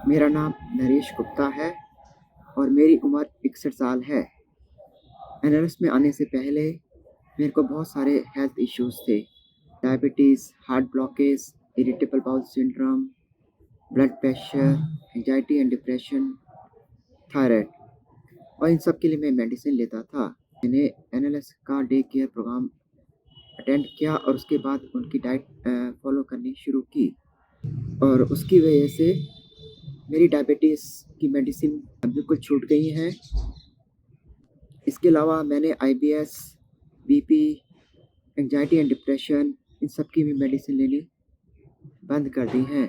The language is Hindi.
मेरा नाम नरेश गुप्ता है और मेरी उम्र 61 साल है। एनालिसिस में आने से पहले मेरे को बहुत सारे हेल्थ इश्यूज़ थे। Diabetes, heart blockage, irritable bowel syndrome, blood pressure, anxiety and depression, thyroid और इन सब के लिए मैं मेडिसिन लेता था। मैंने एनालिसिस का डे केयर प्रोग्राम अटेंड किया और उसके बाद उनकी डाइट फॉलो करनी शुरू की और उसकी वजह से मेरी डायबिटीज़ की मेडिसिन बिल्कुल छूट गई हैं। इसके अलावा मैंने IBS, BP, anxiety and depression in सब की भी मेडिसिन लेनी बंद कर दी हैं।